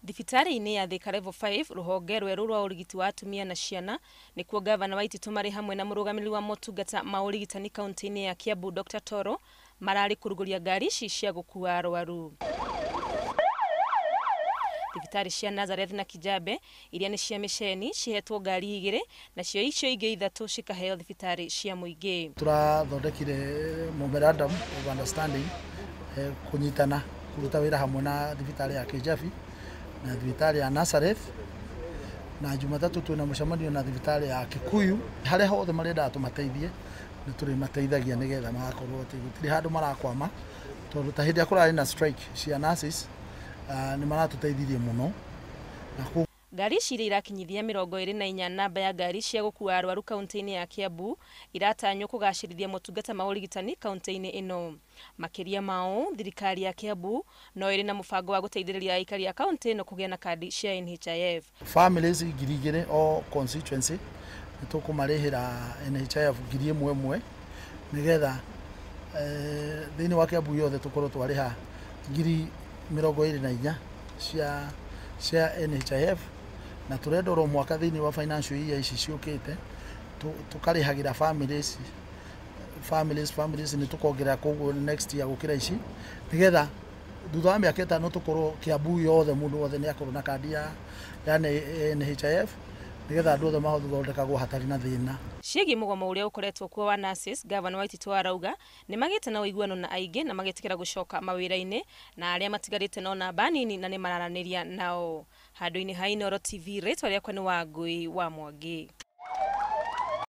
Thibitari-inĩ ya Thika Level 5 ruhonge rweru rwa urigiti wa atumia na ciana nikuo gavana Waititu mari hamwe na murugamiri wa motungata ma urigitani kaunti-inĩ ya Kiambu Dr. Toro marari kuruguria ngari ici cia gukua arwaru. Thibitari cia Nazareth na Kijabe iria ni cia misheni cihetwo ngari igire na cio icio ingi ithatu cikaheo thibitari cia muingi. Turathondekire memorandum of understanding kunyitana kuruta wira hamwe na thibitari ya Kijabe na thibitari ya Nazareth, na Jumatatu twina mucemanio na thibitari ya Kikuyu haria hothe marenda tumateithie ni turi mateithagia nigetha magakorwo gutiri handu marakwama tondu ta hindi akurari na strike cia nurses ni maratuteithirie muno. Ngari ici irakinyithia 24 namba ya ngari cia gukua arwaru kaunti-inĩ ya Kiambu iratanywo kugacirithia motungata ma urigitani kaunti-inĩ ino. Makiria mao thirikari ya Kiambu no iri na mubango wa guteithĩrĩria aikari ya kaunti ino kugĩa na kandi cia NHIF. Families 2,000 o constituency nitukumarihira NHIF 1,000 nigetha thĩinĩ wa Kiambu yothe tukorwo twariha 24,000 cia NHIF, na turenda ro mwaka thĩinĩ wa financial year ici ciukite tukarihagira families ni tukongerera koguo next year gukira ici nigetha thutha wa miaka 5 tukorwo Kiambu yothe mundu wothe ni akorwo na kandi ya NHIF nigetha andu othe mahothe thondekagwo hatari na thina. Ciĩgiĩ mugomo uria ukoretwo kuo wa nurses, gavana Waititu arauga ni magite na uiguano na aingi na magitikira gucoka mawira-ini na aria matigarite no namba nini na ni mararaniria nao. Handu-ini ha Inooro TV, ritwa riakwa ni Wangui wa Mwangi.